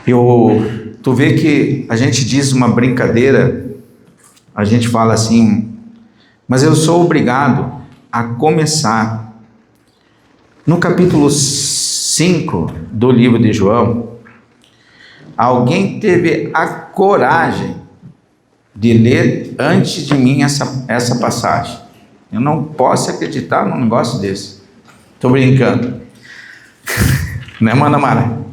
Tu vê que a gente diz uma brincadeira, a gente fala assim, mas eu sou obrigado a começar no capítulo 5 do livro de João. Alguém teve a coragem de ler antes de mim essa passagem. Eu não posso acreditar num negócio desse. Estou brincando. Né, Mana Mara?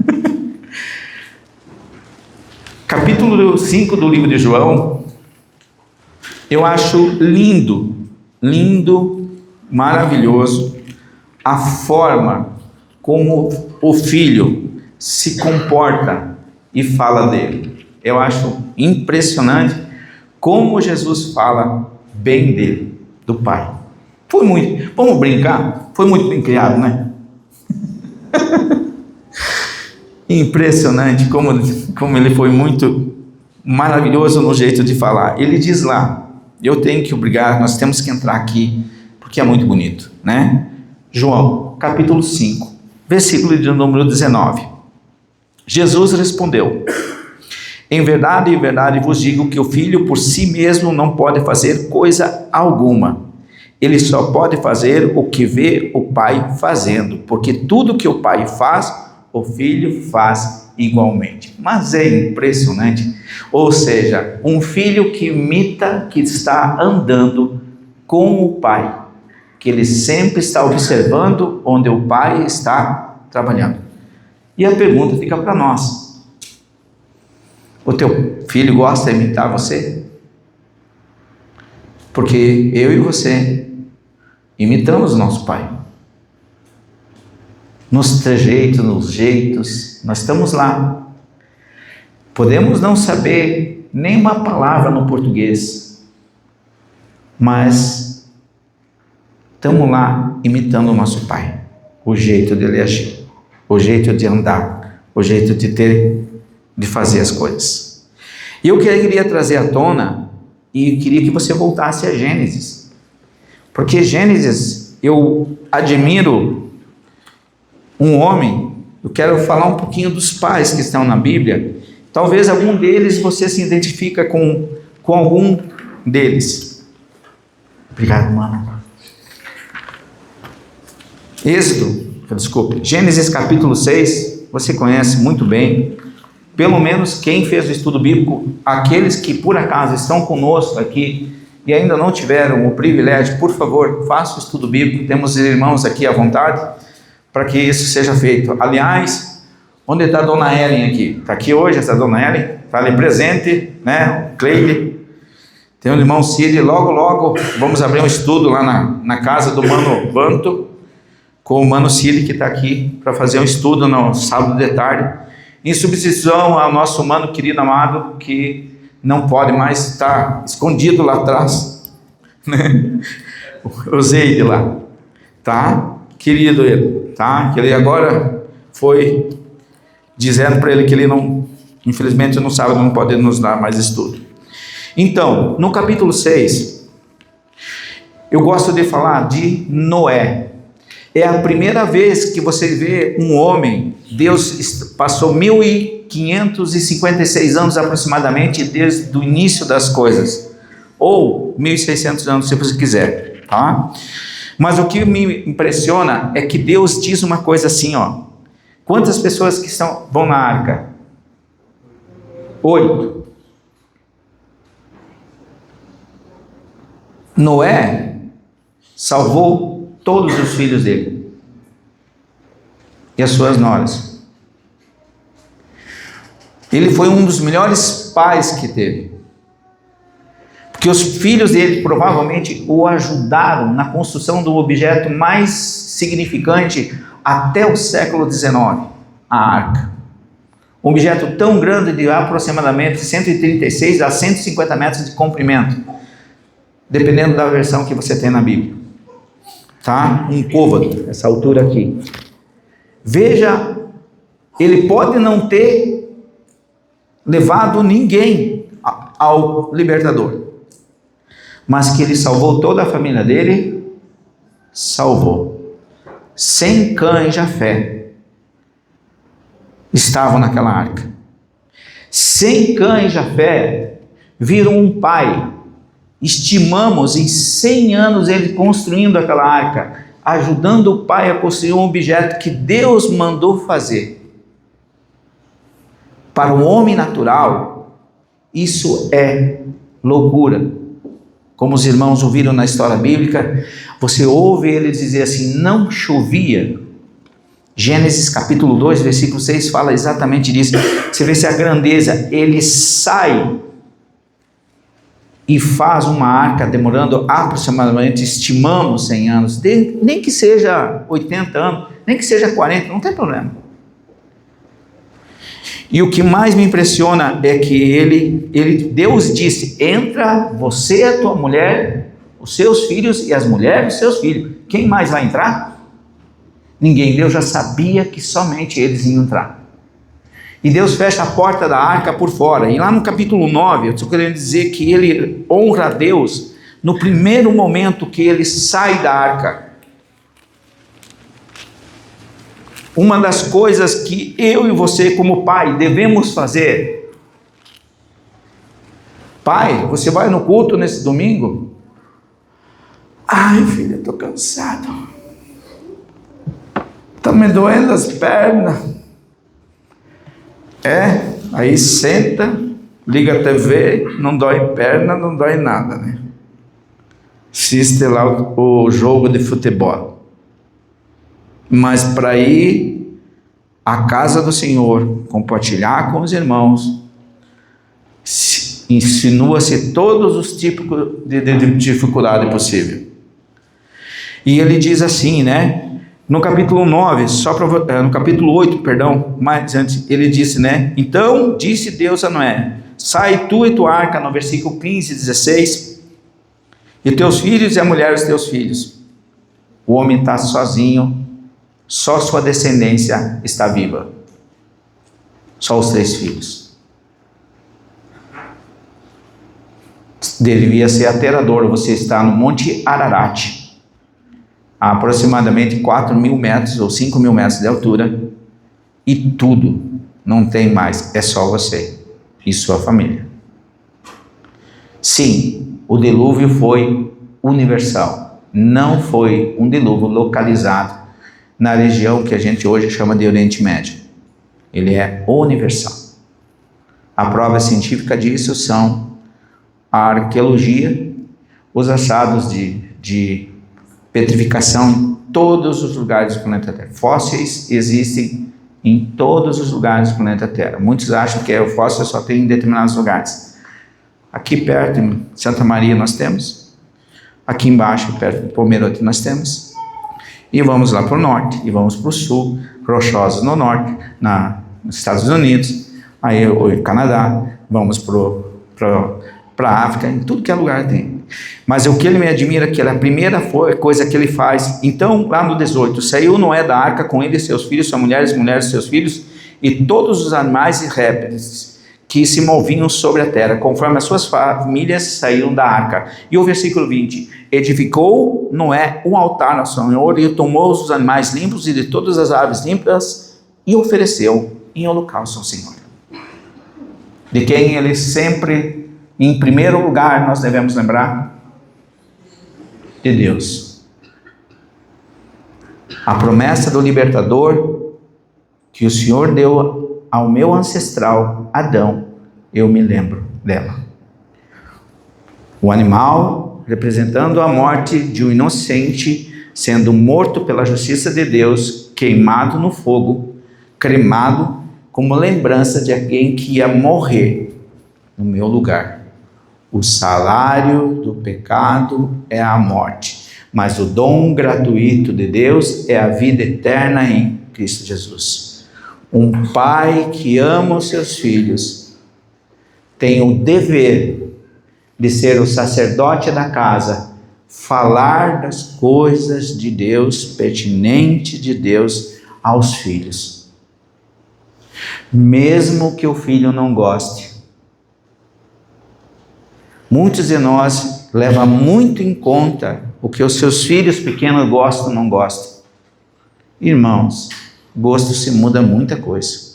Capítulo 5 do livro de João, eu acho lindo, maravilhoso, a forma como o filho se comporta e fala dele. Eu acho impressionante como Jesus fala bem dele, do Pai. Vamos brincar? Foi muito bem criado, né? Impressionante como ele foi muito maravilhoso no jeito de falar. Ele diz lá, eu tenho que obrigar, nós temos que entrar aqui, porque é muito bonito, né? João, capítulo 5, versículo de número 19. Jesus respondeu: em verdade vos digo que o Filho por si mesmo não pode fazer coisa alguma. Ele só pode fazer o que vê o Pai fazendo, porque tudo que o Pai faz, o Filho faz igualmente. Mas é impressionante. Ou seja, um filho que imita, que está andando com o Pai, que ele sempre está observando onde o Pai está trabalhando. E a pergunta fica para nós: o teu filho gosta de imitar você? Porque eu e você imitamos o nosso Pai. Nos trejeitos, nos jeitos, nós estamos lá. Podemos não saber nenhuma palavra no português, mas estamos lá imitando o nosso Pai. O jeito dele agir, o jeito de andar, o jeito de fazer as coisas. E eu queria trazer à tona, e queria que você voltasse a Gênesis. Porque Gênesis, eu admiro um homem, eu quero falar um pouquinho dos pais que estão na Bíblia. Talvez algum deles você se identifica com algum deles. Obrigado, mano. Gênesis capítulo 6, você conhece muito bem. Pelo menos quem fez o estudo bíblico, aqueles que por acaso estão conosco aqui e ainda não tiveram o privilégio, por favor, faça o estudo bíblico. Temos irmãos aqui à vontade para que isso seja feito. Aliás, onde está a dona Ellen aqui? Está aqui hoje essa dona Ellen? Está ali presente, né? Cleide. Tem o irmão Cid. Logo vamos abrir um estudo lá na casa do Mano Banto, com o Mano Cid, que está aqui para fazer um estudo no sábado de tarde, em substituição ao nosso Mano querido amado, que não pode mais estar escondido lá atrás, né? O Zeide lá, tá? Querido ele, tá? Que ele agora foi dizendo para ele que ele não, infelizmente não sabe, não pode nos dar mais estudo. Então, no capítulo 6, eu gosto de falar de Noé. É a primeira vez que você vê um homem. Deus passou 1556 anos aproximadamente desde o início das coisas, ou 1600 anos se você quiser, tá? Mas o que me impressiona é que Deus diz uma coisa assim, ó: quantas pessoas que vão na arca? 8. Noé salvou todos os filhos dele e as suas noras. Ele foi um dos melhores pais que teve, porque os filhos dele provavelmente o ajudaram na construção do objeto mais significante até o século XIX, a arca. Um objeto tão grande, de aproximadamente 136 a 150 metros de comprimento, dependendo da versão que você tem na Bíblia, tá? Um côvado, essa altura aqui. Veja, ele pode não ter levado ninguém ao libertador, mas que ele salvou toda a família dele, salvou. 100 cães de Jafé estavam naquela arca. Sem Cã e Jafé viram um pai. Estimamos em 100 anos ele construindo aquela arca, ajudando o pai a construir um objeto que Deus mandou fazer. Para o homem natural, isso é loucura. Como os irmãos ouviram na história bíblica, você ouve ele dizer assim: não chovia. Gênesis capítulo 2, versículo 6 fala exatamente disso. Você vê se a grandeza, ele sai e faz uma arca demorando aproximadamente, estimamos 100 anos, nem que seja 80 anos, nem que seja 40, não tem problema. E o que mais me impressiona é que Deus disse: entra você, a tua mulher, os seus filhos e as mulheres dos seus filhos. Quem mais vai entrar? Ninguém. Deus já sabia que somente eles iam entrar. E Deus fecha a porta da arca por fora. E lá no capítulo 9, eu estou querendo dizer que ele honra a Deus no primeiro momento que ele sai da arca. Uma das coisas que eu e você como pai devemos fazer: pai, você vai no culto nesse domingo? Ai, filho, eu estou cansado. Está me doendo as pernas. Aí senta, liga a TV, não dói perna, não dói nada, né? Assiste lá o jogo de futebol. Mas para ir à casa do Senhor, compartilhar com os irmãos, insinua-se todos os tipos de dificuldade possível. E ele diz assim, né? No capítulo 9, no capítulo 8, perdão, mais antes, ele disse, né? Então disse Deus a Noé: sai tu e tua arca, no versículo 15 e 16, e teus filhos e a mulher dos teus filhos. O homem está sozinho, só sua descendência está viva. Só os 3 filhos. Devia ser aterrador você estar no Monte Ararat, a aproximadamente 4.000 metros ou 5.000 metros de altura, e tudo, não tem mais, é só você e sua família. Sim, o dilúvio foi universal, não foi um dilúvio localizado na região que a gente hoje chama de Oriente Médio. Ele é universal. A prova científica disso são a arqueologia, os achados de petrificação em todos os lugares do planeta Terra. Fósseis existem em todos os lugares do planeta Terra. Muitos acham que o fóssil só tem em determinados lugares. Aqui perto, em Santa Maria, nós temos. Aqui embaixo, perto de Pomerode, nós temos. E vamos lá para o norte, e vamos para o sul, Rochosos no norte, nos Estados Unidos, aí o Canadá, vamos para a África, em tudo que é lugar tem. Mas o que ele me admira é que a primeira coisa que ele faz, então lá no 18, saiu Noé da arca com ele e seus filhos, suas mulheres, seus filhos, e todos os animais e répteis que se moviam sobre a terra, conforme as suas famílias saíram da arca. E o versículo 20, edificou Noé um altar ao Senhor, e tomou os animais limpos e de todas as aves limpas, e ofereceu em holocausto ao Senhor. De quem ele sempre, em primeiro lugar, nós devemos lembrar? De Deus. A promessa do libertador que o Senhor deu ao meu ancestral Adão, eu me lembro dela. O animal representando a morte de um inocente, sendo morto pela justiça de Deus, queimado no fogo, cremado, como lembrança de alguém que ia morrer no meu lugar. O salário do pecado é a morte, mas o dom gratuito de Deus é a vida eterna em Cristo Jesus. Um pai que ama os seus filhos tem o dever de ser o sacerdote da casa, falar das coisas de Deus, pertinente de Deus aos filhos. Mesmo que o filho não goste. Muitos de nós levam muito em conta o que os seus filhos pequenos gostam ou não gostam. Irmãos, gosto se muda muita coisa.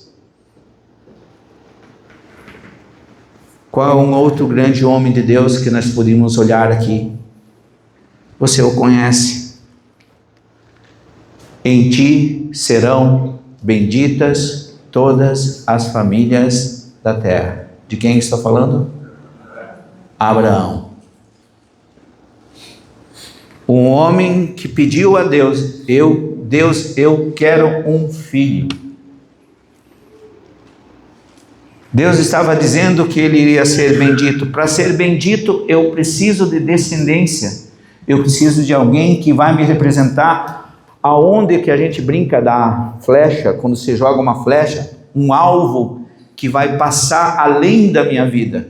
Qual é um outro grande homem de Deus que nós podemos olhar aqui? Você o conhece. Em ti serão benditas todas as famílias da terra. De quem estou falando? Abraão. Um homem que pediu a Deus, Deus, eu quero um filho. Deus estava dizendo que ele iria ser bendito. Para ser bendito, eu preciso de descendência. Eu preciso de alguém que vai me representar. Aonde que a gente brinca da flecha, quando você joga uma flecha, um alvo que vai passar além da minha vida.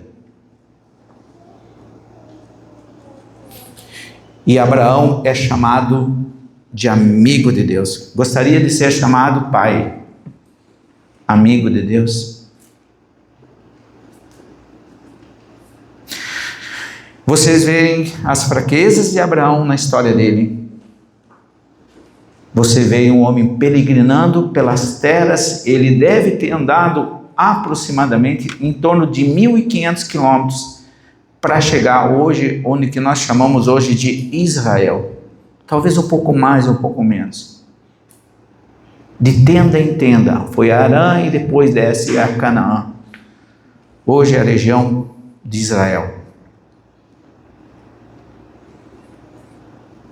E Abraão é chamado de amigo de Deus. Gostaria de ser chamado pai, amigo de Deus. Vocês veem as fraquezas de Abraão na história dele. Você vê um homem peregrinando pelas terras. Ele deve ter andado aproximadamente em torno de 1.500 quilômetros para chegar hoje, onde que nós chamamos hoje de Israel. Talvez um pouco mais, um pouco menos. De tenda em tenda. Foi a Arã e depois desce a Canaã. Hoje é a região de Israel.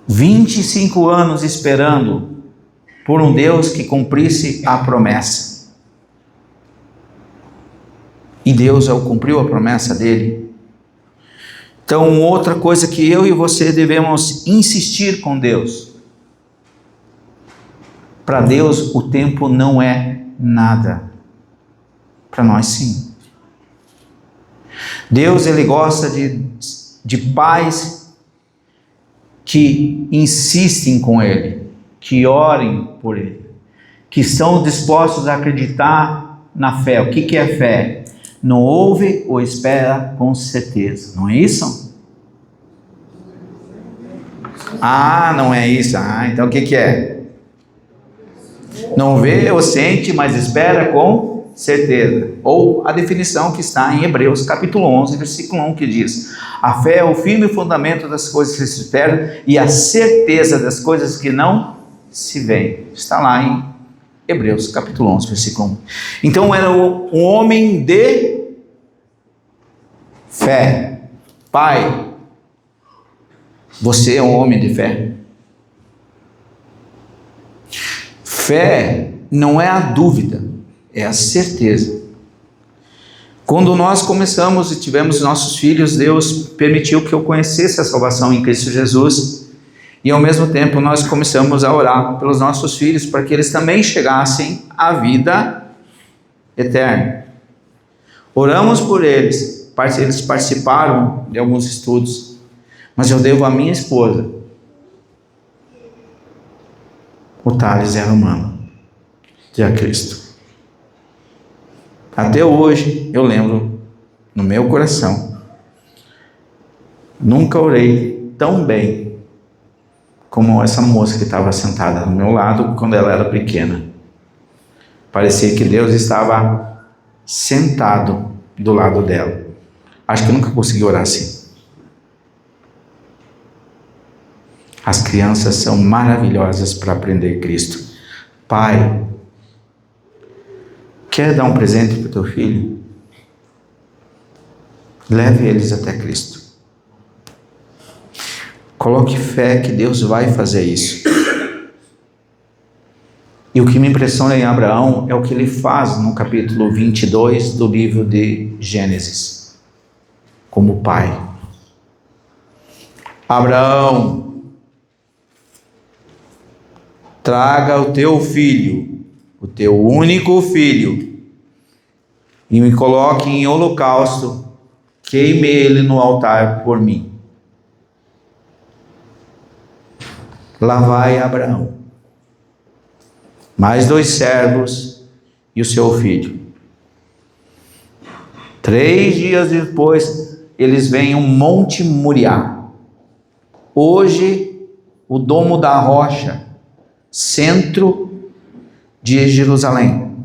25 anos esperando por um Deus que cumprisse a promessa. E Deus cumpriu a promessa dele. Então, outra coisa que eu e você devemos insistir com Deus. Para Deus, o tempo não é nada. Para nós, sim. Deus, ele gosta de pais que insistem com ele, que orem por ele, que estão dispostos a acreditar na fé. O que é fé? Não ouve ou espera com certeza, não é isso? Ah, não é isso. Ah, então o que é? Não vê ou sente, mas espera com certeza. Ou a definição que está em Hebreus capítulo 11, versículo 1, que diz: a fé é o firme fundamento das coisas que se esperam e a certeza das coisas que não se veem. Está lá em Hebreus capítulo 11, versículo 1. Então era um homem de fé. Pai, você é um homem de fé. Fé não é a dúvida, é a certeza. Quando nós começamos e tivemos nossos filhos, Deus permitiu que eu conhecesse a salvação em Cristo Jesus. E ao mesmo tempo nós começamos a orar pelos nossos filhos para que eles também chegassem à vida eterna. Oramos por eles, eles participaram de alguns estudos, mas eu devo à minha esposa. O Thales era humano, de a Cristo. Até hoje eu lembro no meu coração, nunca orei tão bem como essa moça que estava sentada no meu lado quando ela era pequena. Parecia que Deus estava sentado do lado dela. Acho que eu nunca consegui orar assim. As crianças são maravilhosas para aprender Cristo. Pai, quer dar um presente para o teu filho? Leve eles até Cristo. Coloque fé que Deus vai fazer isso. E o que me impressiona em Abraão é o que ele faz no capítulo 22 do livro de Gênesis, como pai. Abraão, traga o teu filho, o teu único filho, e me coloque em holocausto, queime ele no altar por mim. Lá vai Abraão, mais 2 servos e o seu filho. 3 dias depois, eles vêm um Monte Moriá. Hoje, o Domo da Rocha, centro de Jerusalém.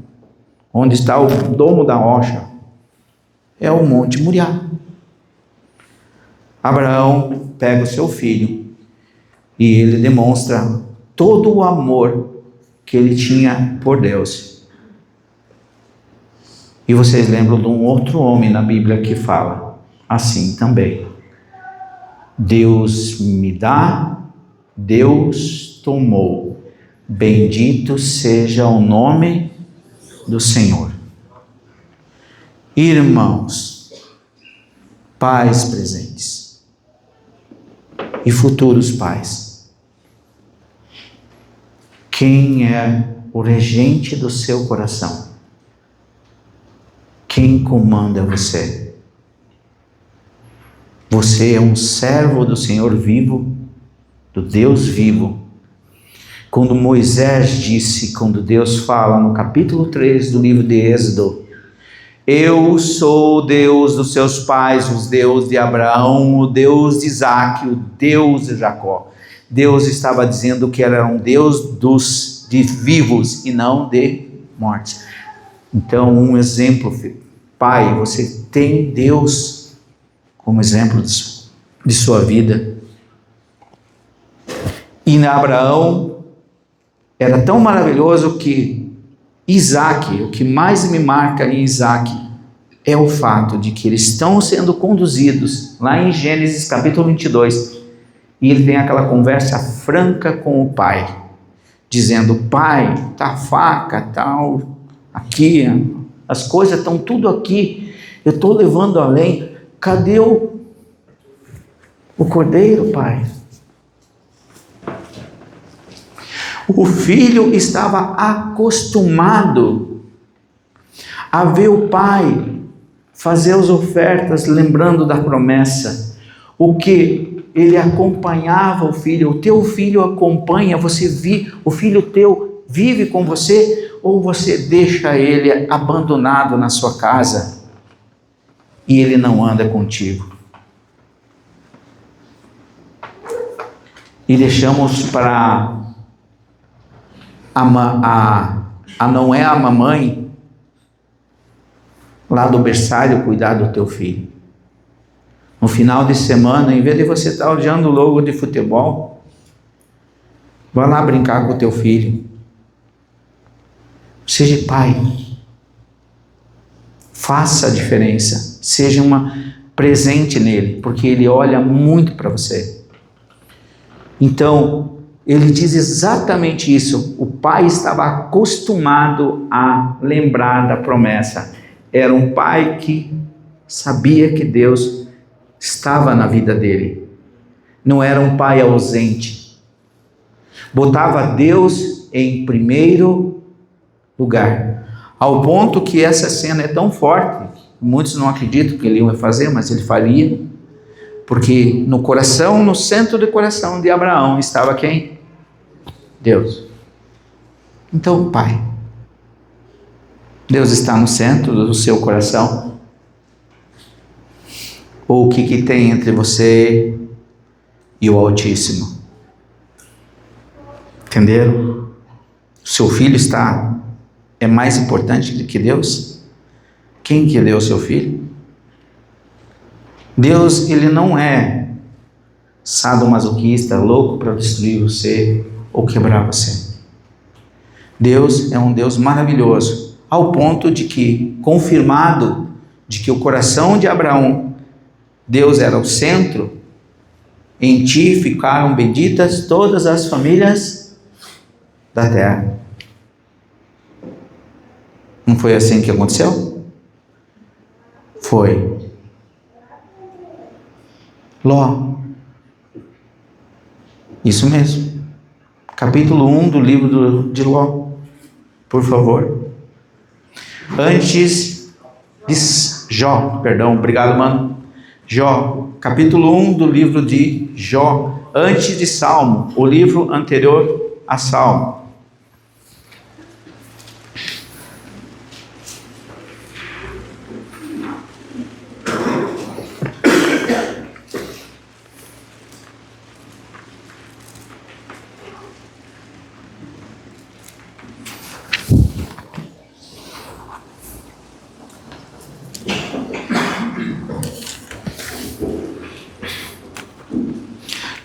Onde está o Domo da Rocha? é o Monte Moriá. Abraão pega o seu filho e ele demonstra todo o amor que ele tinha por Deus. E vocês lembram de um outro homem na Bíblia que fala assim também: Deus me dá, Deus tomou, bendito seja o nome do Senhor. Irmãos, pais presentes e futuros pais, quem é o regente do seu coração? Quem comanda você? Você é um servo do Senhor vivo, do Deus vivo. Quando Moisés disse, quando Deus fala no capítulo 3 do livro de Êxodo: eu sou o Deus dos seus pais, o Deus de Abraão, o Deus de Isaac, o Deus de Jacó. Deus estava dizendo que era um Deus de vivos e não de mortes. Então, um exemplo, pai, você tem Deus como exemplo de sua vida. E na Abraão era tão maravilhoso que Isaac, o que mais me marca em Isaac é o fato de que eles estão sendo conduzidos lá em Gênesis capítulo 22, e ele tem aquela conversa franca com o pai, dizendo: pai, tá a faca, tal, aqui, as coisas estão tudo aqui, eu estou levando além, cadê o cordeiro, pai? O filho estava acostumado a ver o pai fazer as ofertas, lembrando da promessa. O que ele acompanhava o filho, o teu filho acompanha, o filho teu vive com você, ou você deixa ele abandonado na sua casa e ele não anda contigo? E deixamos para não é a mamãe lá do berçário cuidar do teu filho. No final de semana, em vez de você estar olhando o logo de futebol, vá lá brincar com o teu filho. Seja pai. Faça a diferença. Seja presente nele, porque ele olha muito para você. Então, ele diz exatamente isso. O pai estava acostumado a lembrar da promessa. Era um pai que sabia que Deus estava na vida dele. Não era um pai ausente. Botava Deus em primeiro lugar. Ao ponto que essa cena é tão forte, muitos não acreditam que ele ia fazer, mas ele faria. Porque no coração, no centro do coração de Abraão estava quem? Deus. Então, pai, Deus está no centro do seu coração? Ou o que tem entre você e o Altíssimo? Entenderam? O seu filho é mais importante do que Deus? Quem que deu o seu filho? Deus, ele não é sadomasoquista, louco para destruir você ou quebrar você. Deus é um Deus maravilhoso, ao ponto de que, confirmado de que o coração de Abraão, Deus era o centro, em ti ficaram benditas todas as famílias da terra. Não foi assim que aconteceu? Foi. Ló. Isso mesmo. Capítulo 1 do livro de Ló. Por favor. Antes de Jó, perdão, obrigado, mano. Jó, capítulo 1 do livro de Jó. Antes de Salmo, o livro anterior a Salmo.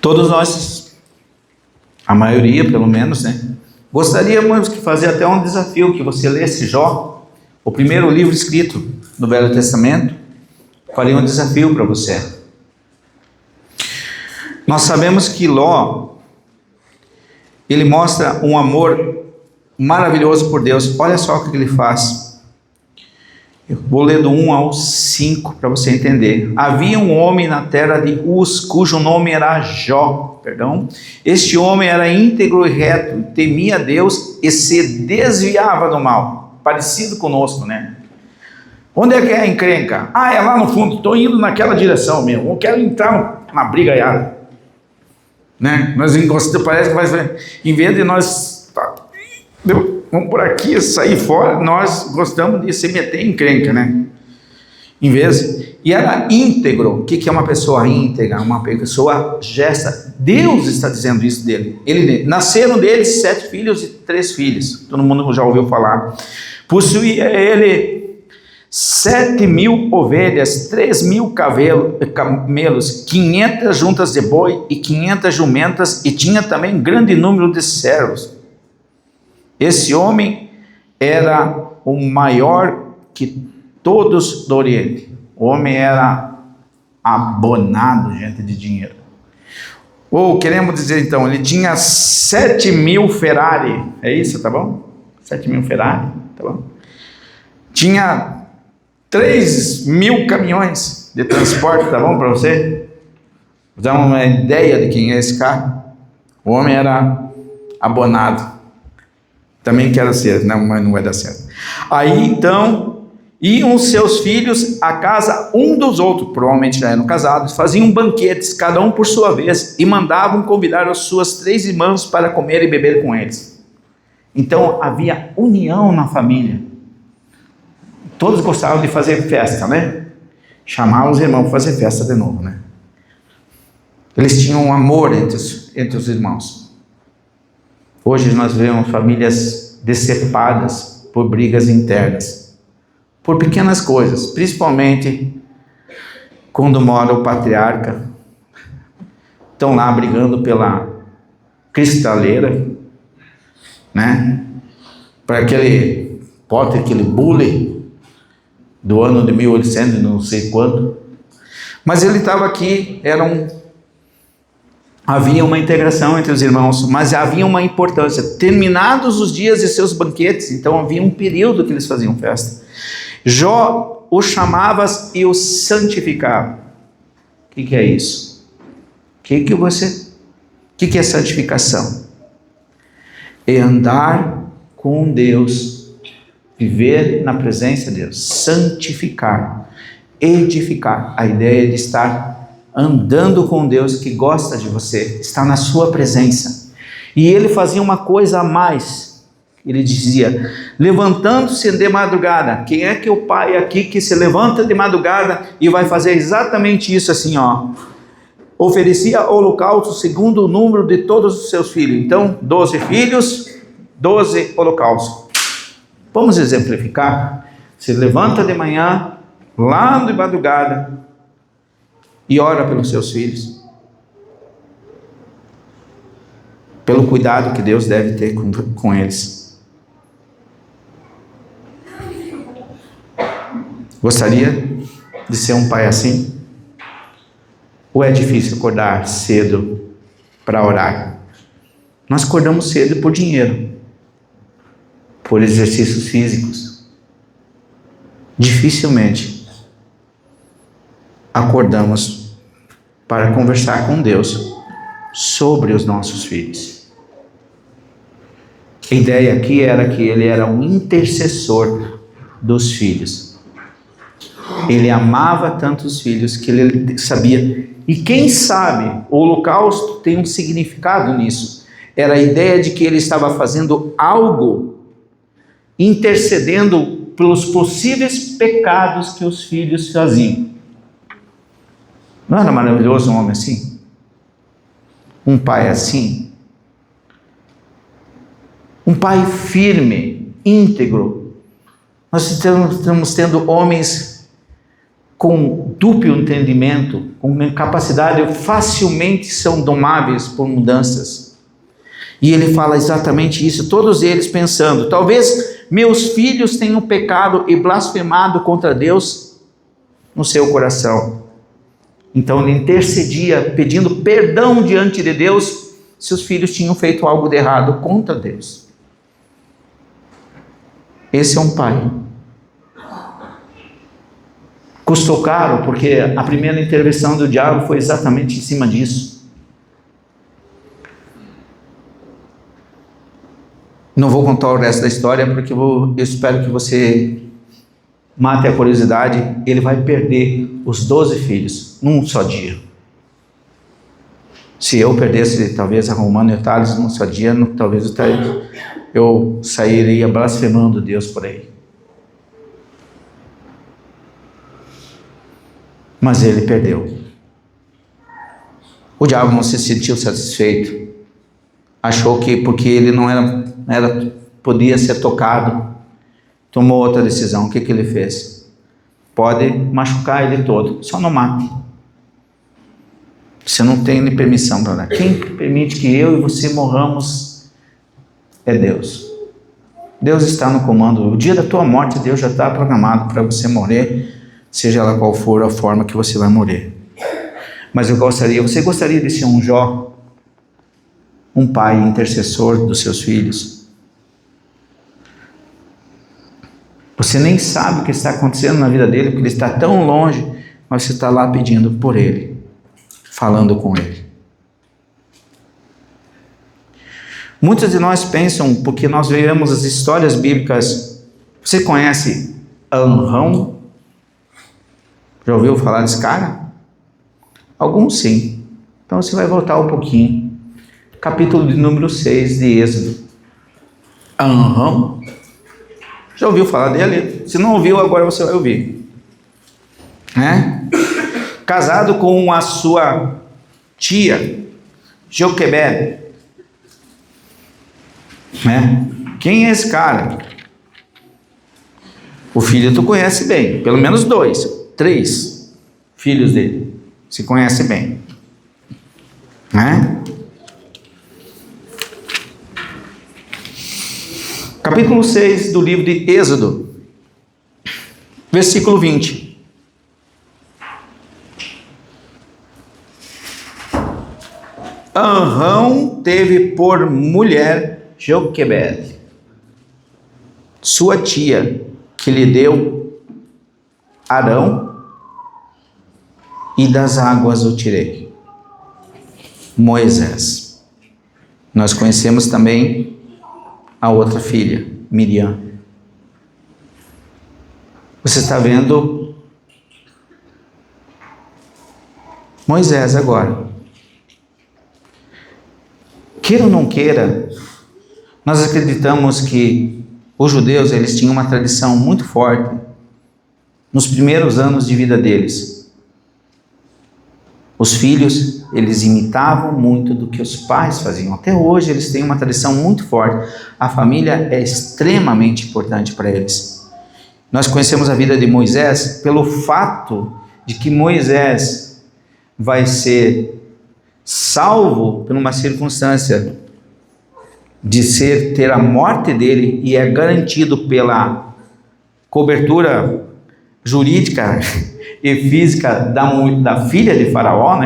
Todos nós, a maioria pelo menos, né? Gostaríamos de fazer até um desafio, que você lesse Jó, o primeiro livro escrito no Velho Testamento. Faria um desafio para você. Nós sabemos que Ló, ele mostra um amor maravilhoso por Deus. Olha só o que ele faz. Eu vou ler do 1 ao 5 para você entender. Havia um homem na terra de Uz, cujo nome era Jó. Este homem era íntegro e reto, temia Deus e se desviava do mal. Parecido conosco, né? Onde é que é a encrenca? É lá no fundo, estou indo naquela direção mesmo. Eu quero entrar na brigaiada. Né? Nós encostamos, parece que vai ser, em vez de nós vamos por aqui, sair fora, nós gostamos de se meter em encrenca, né? Em vez, e era íntegro. O que é uma pessoa íntegra? Uma pessoa gesta. Deus está dizendo isso dele. Nasceram dele 7 filhos e 3 filhas. Todo mundo já ouviu falar. Possuía ele 7.000 ovelhas, 3.000 camelos, 500 juntas de boi e 500 jumentas, e tinha também grande número de servos. Esse homem era o maior que todos do Oriente. O homem era abonado, gente, de dinheiro. Ou queremos dizer então, ele tinha 7.000 Ferrari. É isso, tá bom? 7.000 Ferrari, tá bom? Tinha 3.000 caminhões de transporte, tá bom para você? Dá uma ideia de quem é esse cara. O homem era abonado. Também quero ser, não, mas não vai dar certo. Aí então, iam seus filhos à casa um dos outros, provavelmente já eram casados, faziam banquetes, cada um por sua vez, e mandavam convidar as suas 3 irmãs para comer e beber com eles. Então havia união na família. Todos gostavam de fazer festa, né? Chamavam os irmãos para fazer festa de novo, né? Eles tinham um amor entre os irmãos. Hoje nós vemos famílias decepadas por brigas internas, por pequenas coisas, principalmente quando mora o patriarca. Estão lá brigando pela cristaleira, né? Para aquele pote, aquele bule do ano de 1800, não sei quando. Mas ele estava aqui, havia uma integração entre os irmãos, mas havia uma importância. Terminados os dias de seus banquetes, então havia um período que eles faziam festa. Jó os chamava e os santificava. O que é isso? O que é santificação? É andar com Deus, viver na presença de Deus, santificar, edificar. A ideia de estar andando com Deus que gosta de você, está na sua presença. E ele fazia uma coisa a mais. Ele dizia, levantando-se de madrugada. Quem é que é o pai aqui que se levanta de madrugada e vai fazer exatamente isso assim, ó? Oferecia holocausto segundo o número de todos os seus filhos. Então, 12 filhos, 12 holocaustos. Vamos exemplificar. Se levanta de manhã, lá de madrugada, e ora pelos seus filhos, pelo cuidado que Deus deve ter com eles. Gostaria de ser um pai assim? Ou é difícil acordar cedo para orar? Nós acordamos cedo por dinheiro, por exercícios físicos. Dificilmente acordamos para conversar com Deus sobre os nossos filhos. A ideia aqui era que ele era um intercessor dos filhos. Ele amava tanto os filhos que ele sabia. E quem sabe, o holocausto tem um significado nisso. Era a ideia de que ele estava fazendo algo, intercedendo pelos possíveis pecados que os filhos faziam. Não era maravilhoso um homem assim? Um pai assim? Um pai firme, íntegro. Nós estamos tendo homens com duplo entendimento, com capacidade, facilmente são domáveis por mudanças. E ele fala exatamente isso, todos eles pensando, talvez meus filhos tenham pecado e blasfemado contra Deus no seu coração. Então ele intercedia, pedindo perdão diante de Deus, se os filhos tinham feito algo de errado contra Deus. Esse é um pai. Custou caro, porque a primeira intervenção do diabo foi exatamente em cima disso. Não vou contar o resto da história, porque eu espero que você mate a curiosidade. Ele vai perder os 12 filhos num só dia. Se eu perdesse, talvez, a Romana e o Thales num só dia, talvez eu sairia blasfemando Deus por aí. Mas ele perdeu. O diabo não se sentiu satisfeito. Achou que porque ele não podia ser tocado, tomou outra decisão. O que ele fez? Pode machucar ele todo, só não mate. Você não tem nem permissão para dar. Quem permite que eu e você morramos é Deus. Deus está no comando. O dia da tua morte, Deus já está programado para você morrer, seja lá qual for a forma que você vai morrer. Mas você gostaria de ser um Jó? Um pai intercessor dos seus filhos? Você nem sabe o que está acontecendo na vida dele, porque ele está tão longe, mas você está lá pedindo por ele, falando com ele. Muitos de nós pensam, porque nós vemos as histórias bíblicas. Você conhece Amrão? Já ouviu falar desse cara? Alguns sim. Então você vai voltar um pouquinho. Capítulo de número 6 de Êxodo. Amrão. Já ouviu falar dele? Se não ouviu, agora você vai ouvir. Casado com a sua tia, Joquebed. Quem é esse cara? O filho tu conhece bem, pelo menos 2, 3 filhos dele, se conhece bem, Capítulo 6 do livro de Êxodo, versículo 20. Amrão teve por mulher Joquebed, sua tia, que lhe deu Arão, e das águas o tirei. Moisés. Nós conhecemos também a outra filha, Miriam. Você está vendo Moisés agora. Queira ou não queira, nós acreditamos que os judeus, eles tinham uma tradição muito forte nos primeiros anos de vida deles. Os filhos, eles imitavam muito do que os pais faziam. Até hoje eles têm uma tradição muito forte. A família é extremamente importante para eles. Nós conhecemos a vida de Moisés pelo fato de que Moisés vai ser salvo por uma circunstância de ter a morte dele, e é garantido pela cobertura jurídica e física da filha de Faraó,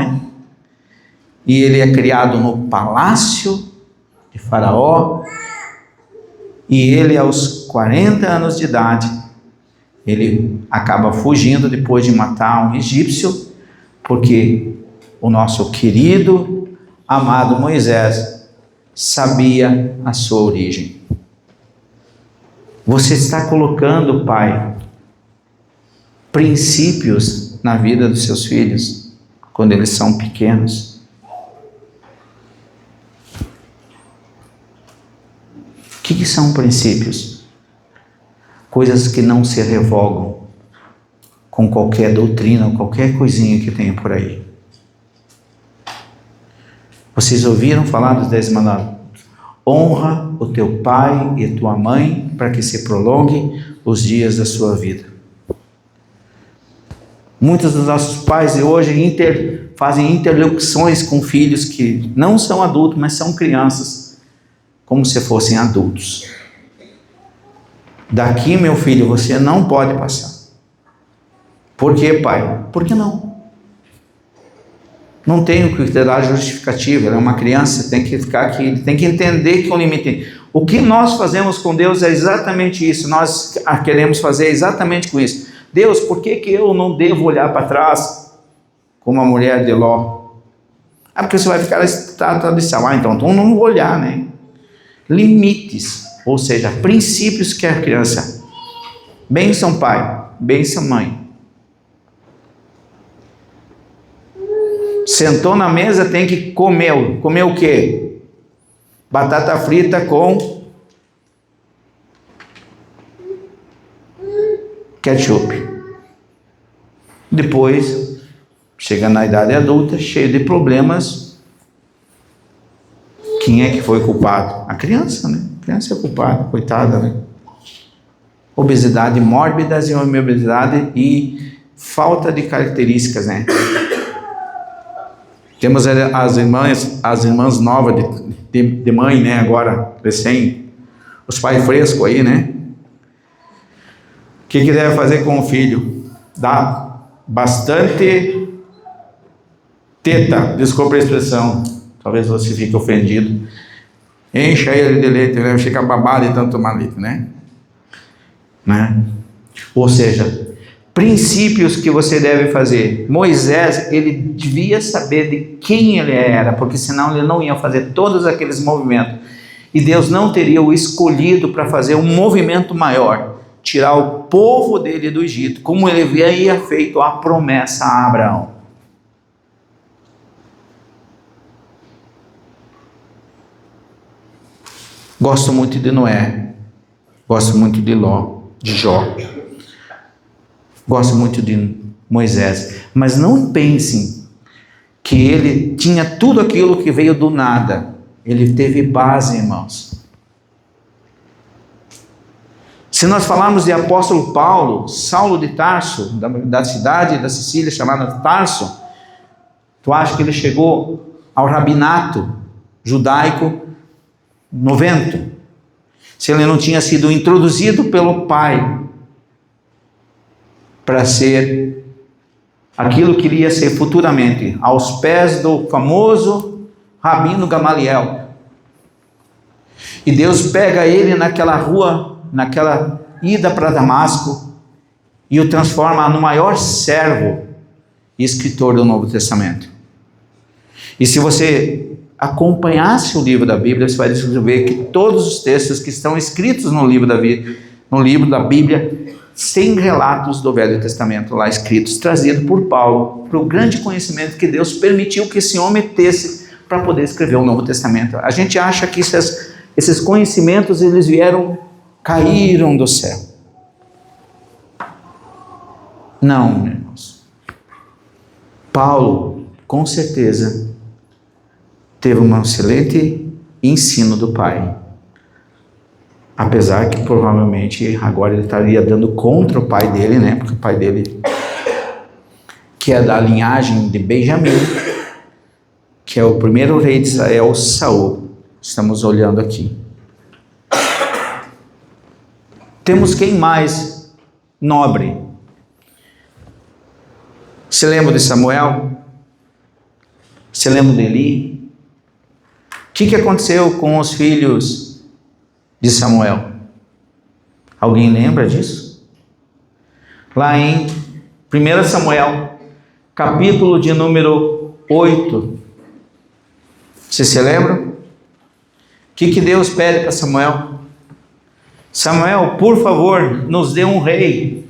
E ele é criado no palácio de Faraó, e ele aos 40 anos de idade, ele acaba fugindo depois de matar um egípcio, porque o nosso querido, amado Moisés sabia a sua origem. Você está colocando, pai, princípios na vida dos seus filhos quando eles são pequenos. O que são princípios? Coisas que não se revogam com qualquer doutrina ou qualquer coisinha que tenha por aí. Vocês ouviram falar dos 10 mandamentos? Honra o teu pai e tua mãe para que se prolongue os dias da sua vida. Muitos dos nossos pais de hoje fazem interlocuções com filhos que não são adultos, mas são crianças, como se fossem adultos. Daqui, meu filho, você não pode passar. Por quê, pai? Por que não? Não tem o que ter a justificativa. Ela é uma criança, tem que ficar aqui, tem que entender que o limite. O que nós fazemos com Deus é exatamente isso. Nós queremos fazer exatamente com isso. Deus, por que eu não devo olhar para trás como a mulher de Ló? Porque você vai ficar estátua de sal. Então não vou olhar, né? Limites, ou seja, princípios que a criança. Bênção pai, bênção mãe. Sentou na mesa, tem que comer. Comer o quê? Batata frita com ketchup. Depois, chega na idade adulta, cheio de problemas. Quem é que foi culpado? A criança, né? A criança é culpada, coitada, né? Obesidade mórbida e obesidade e falta de características, né? Temos as irmãs novas de mãe, né? Agora, recém, os pais frescos aí, né? O que deve fazer com o filho? Dá bastante teta, desculpa a expressão, talvez você fique ofendido. Encha ele de leite, né? Fica babado de tanto tomar leite, né? Ou seja, princípios que você deve fazer. Moisés, ele devia saber de quem ele era, porque senão ele não ia fazer todos aqueles movimentos. E Deus não teria o escolhido para fazer um movimento maior, tirar o povo dele do Egito, como ele havia feito a promessa a Abraão. Gosto muito de Noé, gosto muito de Ló, de Jó. Gosto muito de Moisés, mas não pensem que ele tinha tudo aquilo que veio do nada. Ele teve base, irmãos. Se nós falarmos de apóstolo Paulo, Saulo de Tarso, da cidade da Sicília chamada Tarso, tu acha que ele chegou ao rabinato judaico no vento? Se ele não tinha sido introduzido pelo pai para ser aquilo que iria ser futuramente, aos pés do famoso Rabino Gamaliel. E Deus pega ele naquela rua, naquela ida para Damasco, e o transforma no maior servo e escritor do Novo Testamento. E se você acompanhasse o livro da Bíblia, você vai descobrir que todos os textos que estão escritos no livro da Bíblia, sem relatos do Velho Testamento lá escritos, trazidos por Paulo, para o grande conhecimento que Deus permitiu que esse homem tesse para poder escrever o Novo Testamento. A gente acha que esses conhecimentos, eles caíram do céu. Não, irmãos. Paulo, com certeza, teve um excelente ensino do pai. Apesar que provavelmente agora ele estaria dando contra o pai dele, né? Porque o pai dele, que é da linhagem de Benjamim, que é o primeiro rei de Israel, Saul. Estamos olhando aqui. Temos quem mais nobre? Você lembra de Samuel? Você lembra de Eli? O que aconteceu com os filhos de Samuel? Alguém lembra disso? Lá em 1 Samuel, capítulo de número 8. Você se lembra? O que Deus pede para Samuel? Samuel, por favor, nos dê um rei.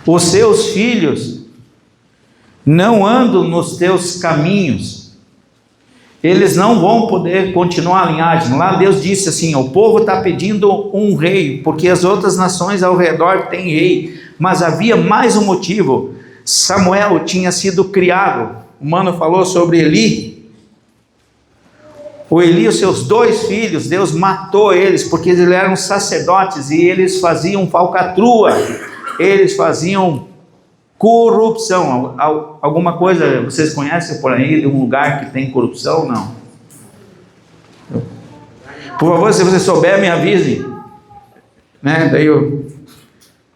Os seus filhos não andam nos teus caminhos. Eles não vão poder continuar a linhagem. Lá Deus disse assim, o povo está pedindo um rei, porque as outras nações ao redor têm rei. Mas havia mais um motivo. Samuel tinha sido criado. O mano falou sobre Eli. O Eli e os seus 2 filhos, Deus matou eles, porque eles eram sacerdotes e eles faziam falcatrua, eles faziam corrupção. Alguma coisa vocês conhecem por aí de um lugar que tem corrupção? Não. Por favor, se você souber, me avise, né? Daí eu...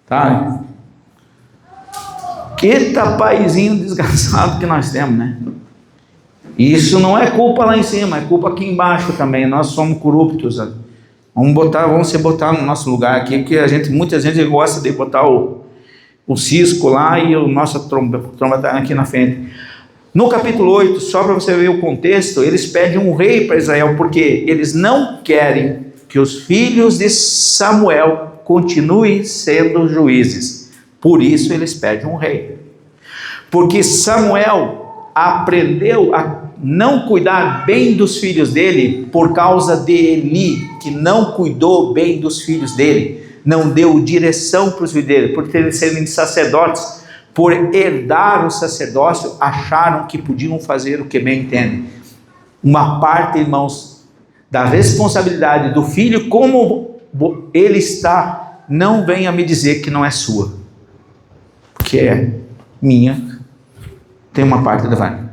Tá? Eita paizinho desgraçado que nós temos, né? Isso não é culpa lá em cima, é culpa aqui embaixo também. Nós somos corruptos. Vamos se botar no nosso lugar aqui, porque muita gente gosta de botar o cisco lá e o nosso tromba tá aqui na frente. No capítulo 8, só para você ver o contexto, eles pedem um rei para Israel, porque eles não querem que os filhos de Samuel continuem sendo juízes. Por isso eles pedem um rei. Porque Samuel aprendeu a não cuidar bem dos filhos dele por causa de Eli, que não cuidou bem dos filhos dele, não deu direção para os filhos dele, por terem serem sacerdotes, por herdar o sacerdócio, acharam que podiam fazer o que bem entendem. Uma parte, irmãos, da responsabilidade do filho, como ele está, não venha me dizer que não é sua, porque é minha, tem uma parte da vai.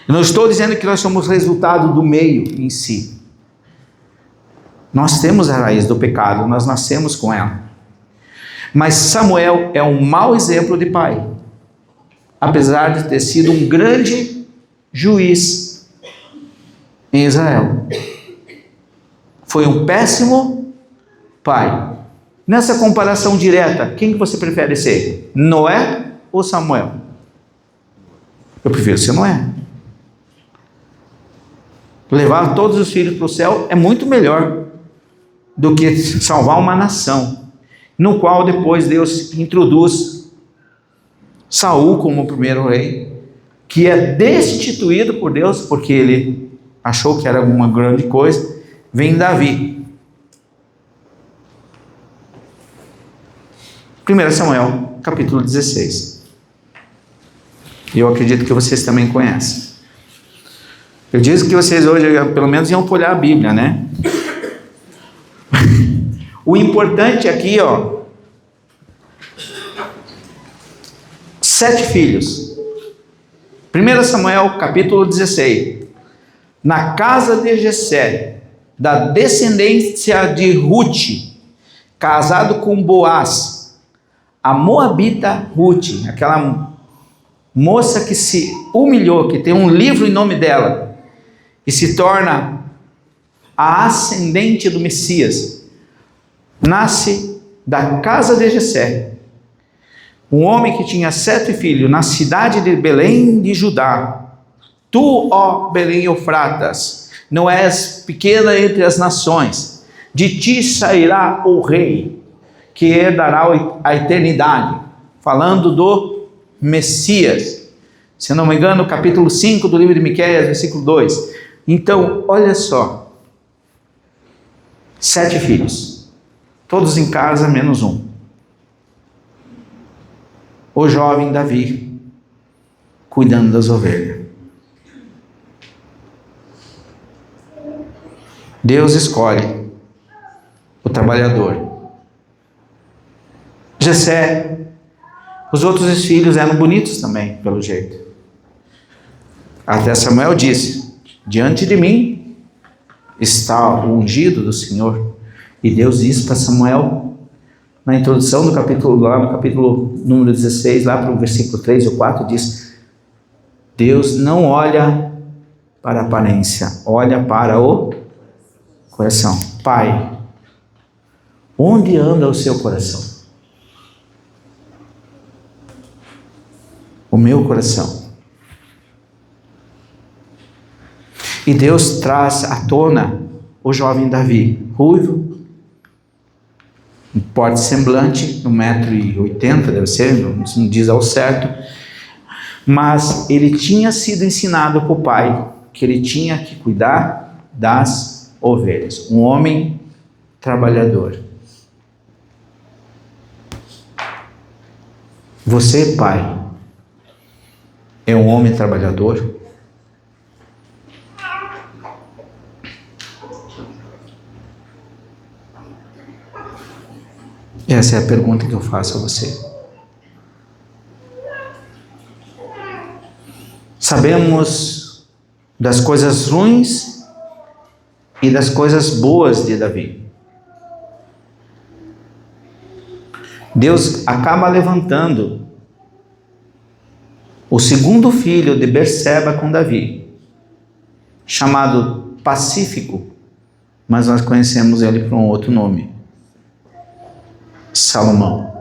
Eu não estou dizendo que nós somos resultado do meio em si. Nós temos a raiz do pecado, nós nascemos com ela. Mas Samuel é um mau exemplo de pai, apesar de ter sido um grande juiz em Israel. Foi um péssimo pai. Nessa comparação direta, quem que você prefere ser? Noé ou Samuel? Eu prefiro ser Noé. Levar todos os filhos para o céu é muito melhor do que salvar uma nação, no qual depois Deus introduz Saul como o primeiro rei, que é destituído por Deus, porque ele achou que era uma grande coisa. Vem Davi. 1 Samuel, capítulo 16. Eu acredito que vocês também conhecem. Eu disse que vocês hoje, pelo menos, iam olhar a Bíblia, né? O importante aqui, 7 filhos. 1 Samuel, capítulo 16. Na casa de Jessé, da descendência de Ruth, casado com Boaz, a moabita Ruth, aquela moça que se humilhou, que tem um livro em nome dela, e se torna a ascendente do Messias, nasce da casa de Jessé, um homem que tinha 7 filhos, na cidade de Belém de Judá. Tu, ó Belém Eufratas, não és pequena entre as nações, de ti sairá o rei, que herdará a eternidade, falando do Messias. Se não me engano, capítulo 5 do livro de Miqueias, versículo 2. Então, olha só, 7 filhos, todos em casa, menos um. O jovem Davi, cuidando das ovelhas. Deus escolhe o trabalhador. Jessé, os outros filhos eram bonitos também, pelo jeito. Até Samuel disse: diante de mim está o ungido do Senhor. E Deus disse para Samuel, na introdução do capítulo, lá no capítulo número 16, lá para o versículo 3 ou 4, diz: Deus não olha para a aparência, olha para o coração. Pai, onde anda o seu coração? O meu coração. E Deus traz à tona o jovem Davi, ruivo, um porte semblante, 1,80 m, deve ser, não diz ao certo, mas ele tinha sido ensinado por pai que ele tinha que cuidar das ovelhas, um homem trabalhador. Você, pai, é um homem trabalhador? Essa é a pergunta que eu faço a você. Sabemos das coisas ruins e das coisas boas de Davi. Deus acaba levantando o segundo filho de Berseba com Davi, chamado Pacífico, mas nós conhecemos ele por um outro nome, Salomão.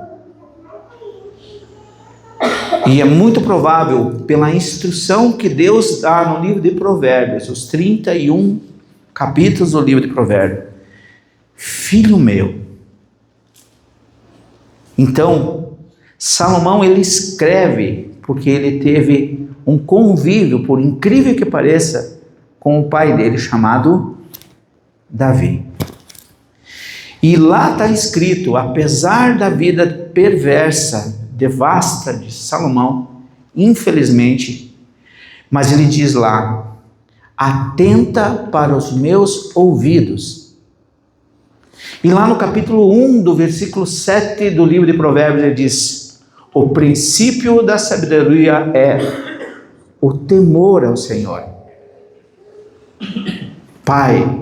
E é muito provável, pela instrução que Deus dá no livro de Provérbios, os 31 capítulos do livro de Provérbios: filho meu. Então, Salomão, ele escreve porque ele teve um convívio, por incrível que pareça, com o pai dele, chamado Davi. E lá está escrito, apesar da vida perversa, devasta de Salomão, infelizmente, mas ele diz lá: atenta para os meus ouvidos. E lá no capítulo 1, do versículo 7 do livro de Provérbios, ele diz: o princípio da sabedoria é o temor ao Senhor. Pai,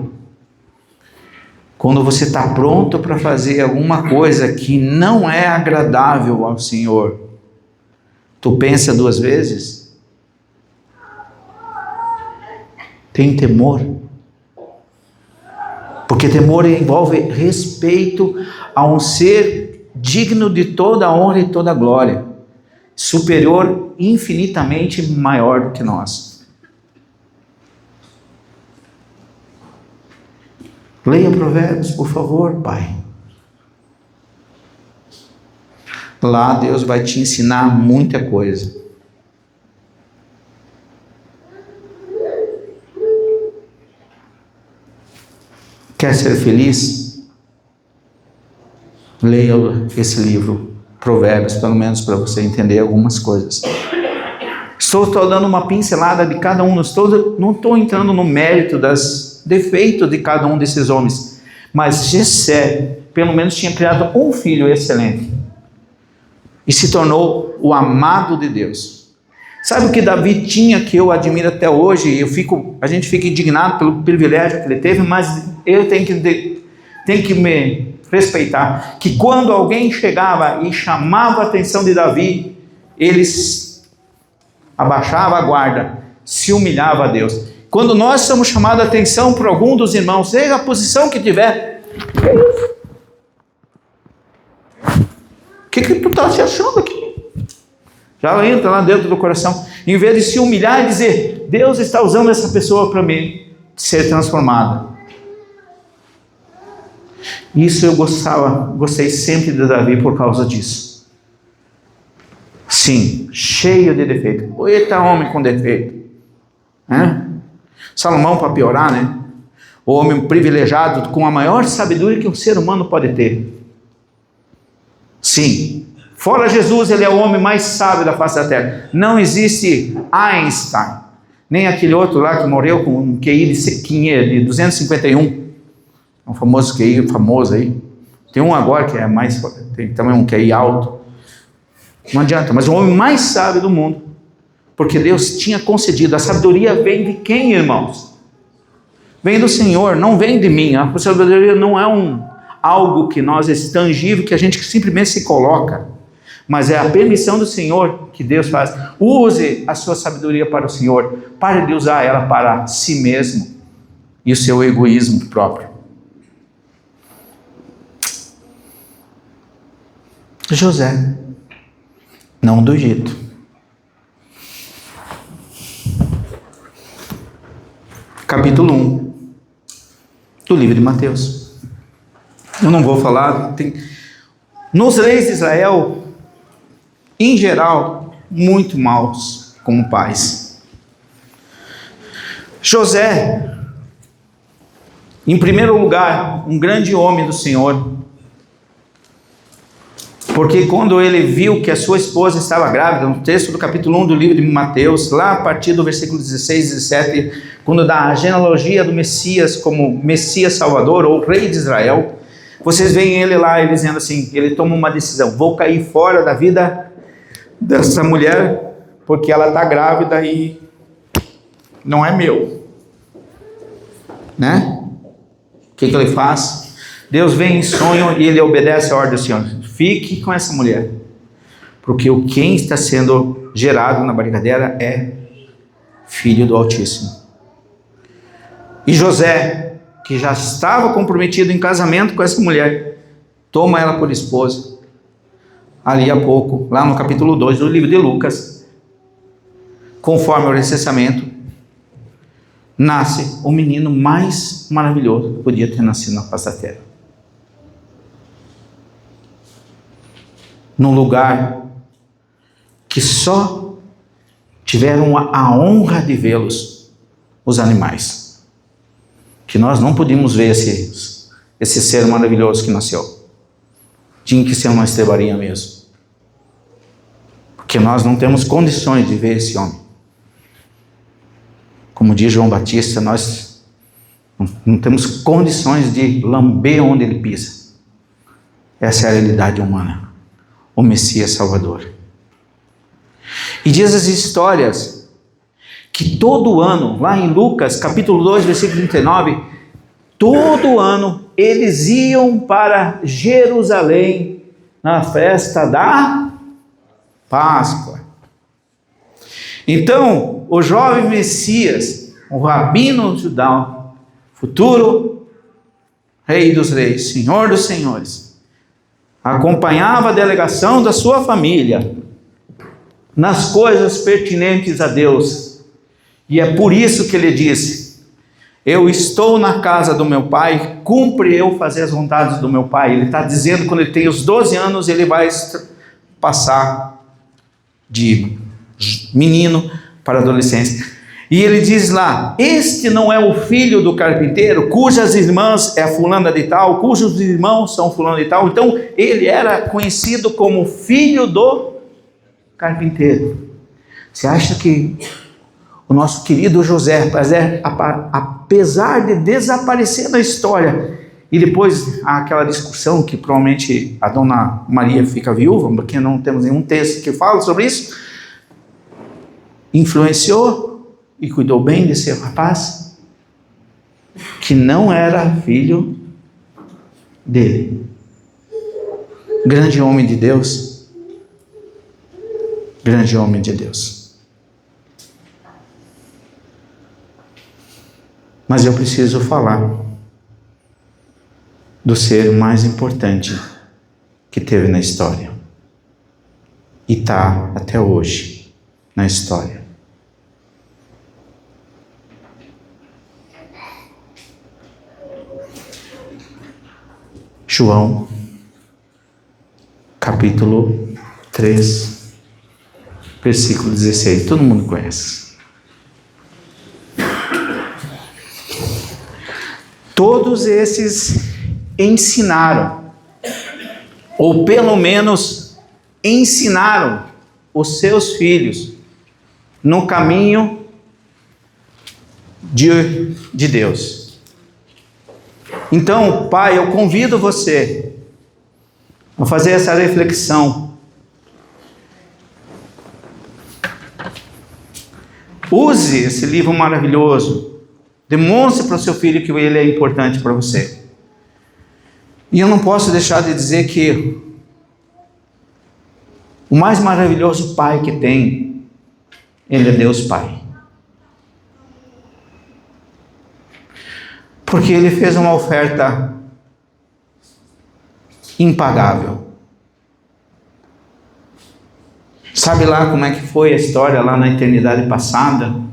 quando você está pronto para fazer alguma coisa que não é agradável ao Senhor, tu pensa duas vezes? Tem temor? Porque temor envolve respeito a um ser digno de toda a honra e toda a glória, superior, infinitamente maior do que nós. Leia Provérbios, por favor, pai. Lá Deus vai te ensinar muita coisa. Quer ser feliz? Leia esse livro, Provérbios, pelo menos para você entender algumas coisas. Estou dando uma pincelada de cada um, não estou entrando no mérito das defeitos de cada um desses homens, mas Jessé, pelo menos, tinha criado um filho excelente e se tornou o amado de Deus. Sabe o que Davi tinha, que eu admiro até hoje? A gente fica indignado pelo privilégio que ele teve, mas eu tenho que me respeitar, que quando alguém chegava e chamava a atenção de Davi, eles abaixava a guarda, se humilhava a Deus. Quando nós somos chamados a atenção por algum dos irmãos, seja a posição que tiver, o que tu está se achando aqui? Já entra lá dentro do coração, em vez de se humilhar e dizer: Deus está usando essa pessoa para mim ser transformada. Isso eu gostei sempre de Davi por causa disso. Sim, cheio de defeito. Eita, homem com defeito. Salomão, para piorar, né? O homem privilegiado com a maior sabedoria que um ser humano pode ter. Sim, fora Jesus, ele é o homem mais sábio da face da terra. Não existe Einstein, nem aquele outro lá que morreu com um QI de 251. Um famoso QI famoso aí. Tem um agora que é mais, tem também um QI alto. Não adianta, mas o homem mais sábio do mundo, porque Deus tinha concedido. A sabedoria vem de quem, irmãos? Vem do Senhor, não vem de mim. A sabedoria não é algo que nós é tangível, que a gente simplesmente se coloca, mas é a permissão do Senhor que Deus faz. Use a sua sabedoria para o Senhor, pare de usar ela para si mesmo e o seu egoísmo próprio. José, não do Egito. Capítulo 1 do livro de Mateus. Eu não vou falar. Nos reis de Israel, em geral, muito maus como pais. José, em primeiro lugar, um grande homem do Senhor, porque quando ele viu que a sua esposa estava grávida, no texto do capítulo 1 do livro de Mateus, lá a partir do versículo 16 e 17, quando dá a genealogia do Messias como Messias Salvador ou Rei de Israel, Vocês veem ele lá, ele dizendo assim, ele toma uma decisão: vou cair fora da vida dessa mulher, porque ela está grávida e não é meu, né? O que ele faz? Deus vem em sonho e ele obedece a ordem do Senhor: fique com essa mulher, porque quem está sendo gerado na barriga dela é filho do Altíssimo. E José, que já estava comprometido em casamento com essa mulher, toma ela por esposa. Ali a pouco, lá no capítulo 2 do livro de Lucas, conforme o recenseamento, nasce o menino mais maravilhoso que podia ter nascido na face da terra. Num lugar que só tiveram a honra de vê-los os animais, que nós não podíamos ver esse ser maravilhoso que nasceu. Tinha que ser uma estrebaria mesmo, porque nós não temos condições de ver esse homem. Como diz João Batista, nós não temos condições de lamber onde ele pisa. Essa é a realidade humana. O Messias Salvador. E diz as histórias que todo ano, lá em Lucas capítulo 2, versículo 39, todo ano eles iam para Jerusalém na festa da Páscoa. Então, o jovem Messias, o rabino judeu, futuro rei dos reis, senhor dos senhores, acompanhava a delegação da sua família nas coisas pertinentes a Deus. E é por isso que ele disse: eu estou na casa do meu pai, cumpre eu fazer as vontades do meu pai. Ele está dizendo, quando ele tem os 12 anos, ele vai passar de menino para adolescência. E ele diz lá: este não é o filho do carpinteiro, cujas irmãs é fulana de tal, cujos irmãos são fulano de tal. Então ele era conhecido como filho do carpinteiro. Você acha que o nosso querido José, apesar de desaparecer da história, e depois há aquela discussão que provavelmente a dona Maria fica viúva, porque não temos nenhum texto que fala sobre isso, influenciou e cuidou bem desse rapaz, que não era filho dele. Grande homem de Deus. Grande homem de Deus. Mas eu preciso falar do ser mais importante que teve na história. E está até hoje na história. João, capítulo 3, versículo 16. Todo mundo conhece. Todos esses ensinaram, ou pelo menos ensinaram os seus filhos no caminho de Deus. Então, pai, eu convido você a fazer essa reflexão. Use esse livro maravilhoso. Demonstre para o seu filho que ele é importante para você. E eu não posso deixar de dizer que o mais maravilhoso pai que tem, ele é Deus Pai. Porque ele fez uma oferta impagável. Sabe lá como é que foi a história lá na eternidade passada?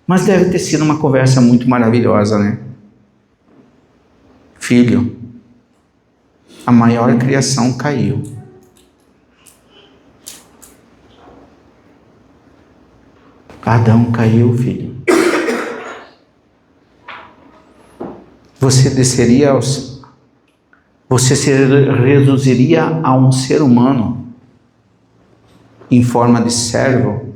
Mas deve ter sido uma conversa muito maravilhosa, né? Filho, a maior criação caiu. Adão caiu, filho. Você se reduziria a um ser humano em forma de servo.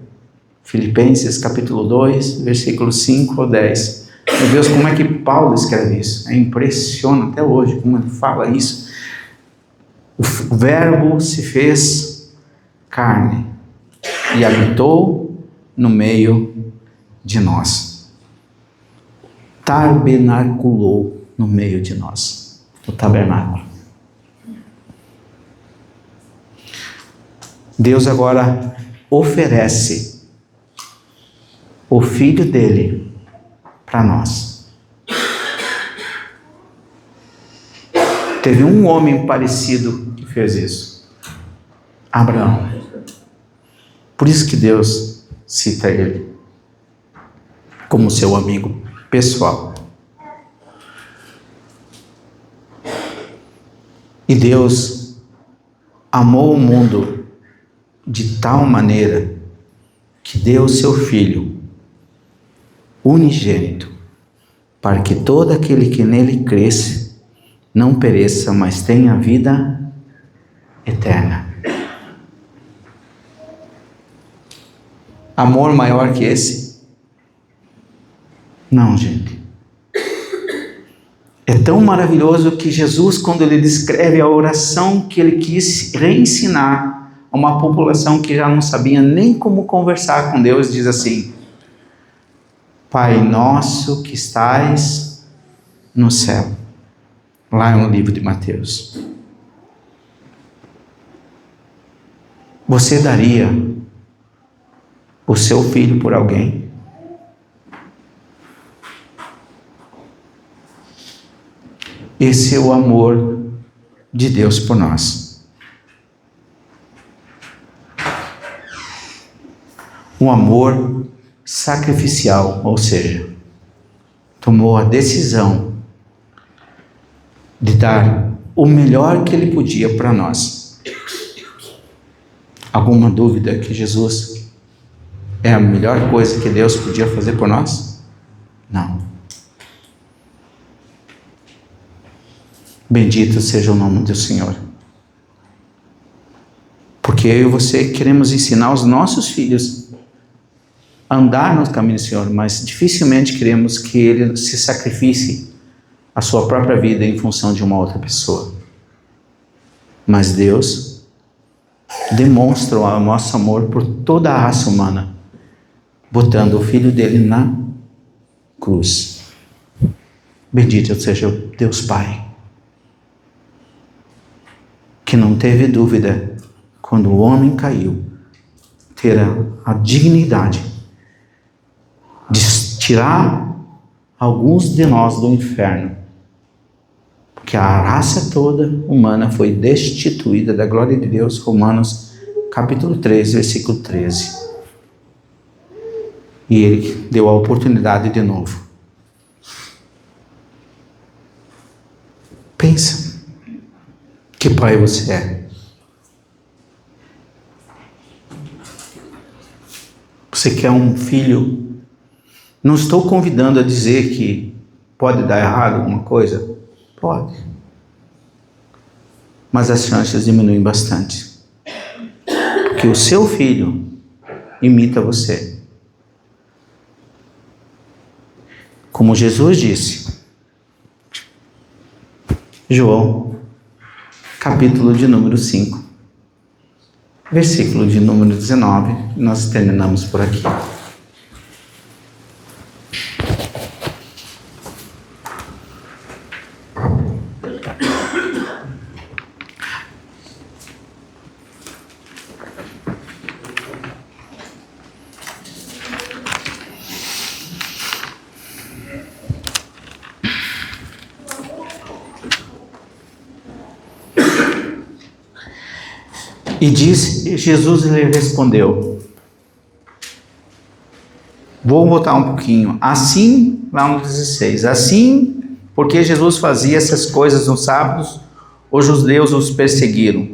Filipenses capítulo 2, versículos 5 ou 10. Meu Deus, como é que Paulo escreve isso? É impressionante até hoje como ele fala isso. O Verbo se fez carne e habitou no meio de nós. Tabernaculou no meio de nós. O tabernáculo. Deus agora oferece o Filho dele para nós. Teve um homem parecido que fez isso. Abraão. Por isso que Deus cita ele como seu amigo pessoal. E Deus amou o mundo de tal maneira que deu o seu Filho unigênito, para que todo aquele que nele cresce não pereça, mas tenha vida eterna. Amor maior que esse? Não, gente. É tão maravilhoso que Jesus, quando ele descreve a oração que ele quis reensinar a uma população que já não sabia nem como conversar com Deus, diz assim: Pai nosso que estais no céu. Lá no livro de Mateus. Você daria o seu filho por alguém? Esse é o amor de Deus por nós. Um amor sacrificial, ou seja, tomou a decisão de dar o melhor que ele podia para nós. Alguma dúvida que Jesus é a melhor coisa que Deus podia fazer por nós? Não. Bendito seja o nome do Senhor. Porque eu e você queremos ensinar os nossos filhos a andar no caminho do Senhor, mas dificilmente queremos que ele se sacrifique a sua própria vida em função de uma outra pessoa. Mas Deus demonstra o nosso amor por toda a raça humana, botando o Filho dele na cruz. Bendito seja o Deus Pai, que não teve dúvida, quando o homem caiu, ter a dignidade de tirar alguns de nós do inferno, porque a raça toda humana foi destituída da glória de Deus. Romanos capítulo 3, versículo 13. E ele deu a oportunidade de novo. Pensa, que pai você é? Você quer um filho? Não estou convidando a dizer que pode dar errado alguma coisa. Pode. Mas as chances diminuem bastante. Porque o seu filho imita você. Como Jesus disse. João, capítulo de número 5. Versículo de número 19. Nós terminamos por aqui. E Jesus lhe respondeu. Vou botar um pouquinho. Assim, lá no 16. Assim, porque Jesus fazia essas coisas nos sábados, os judeus os perseguiram.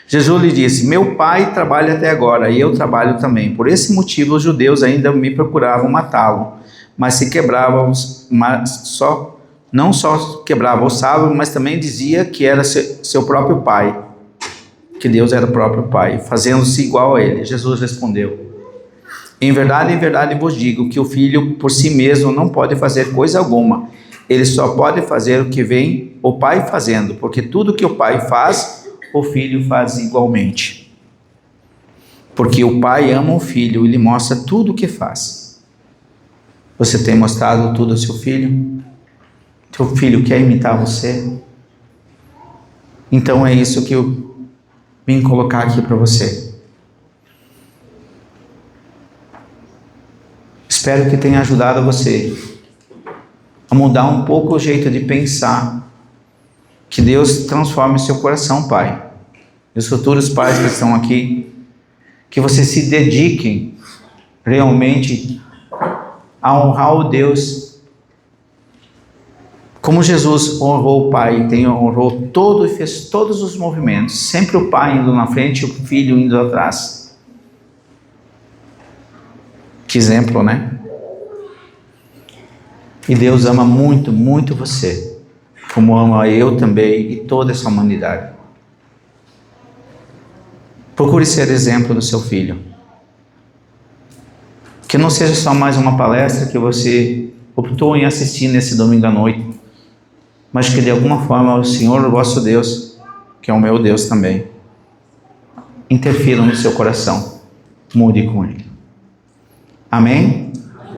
Jesus lhe disse: meu pai trabalha até agora, e eu trabalho também. Por esse motivo, os judeus ainda me procuravam matá-lo. Mas se quebravam, não só quebrava o sábado, mas também dizia que era seu próprio pai. Que Deus era o próprio Pai, fazendo-se igual a ele. Jesus respondeu: Em verdade vos digo que o filho por si mesmo não pode fazer coisa alguma. Ele só pode fazer o que vem o pai fazendo, porque tudo que o pai faz, o filho faz igualmente. Porque o pai ama o filho e lhe mostra tudo o que faz. Você tem mostrado tudo ao seu filho? Seu filho quer imitar você? Então é isso que eu vim colocar aqui para você. Espero que tenha ajudado você a mudar um pouco o jeito de pensar. Que Deus transforme seu coração, Pai. E os futuros pais que estão aqui, que vocês se dediquem realmente a honrar o Deus como Jesus honrou o Pai, honrou todo e fez todos os movimentos, sempre o Pai indo na frente e o Filho indo atrás. Que exemplo, né? E Deus ama muito, muito você, como ama eu também e toda essa humanidade. Procure ser exemplo do seu filho. Que não seja só mais uma palestra que você optou em assistir nesse domingo à noite, mas que de alguma forma o Senhor, o vosso Deus, que é o meu Deus também, interfira no seu coração. Mude com Ele. Amém?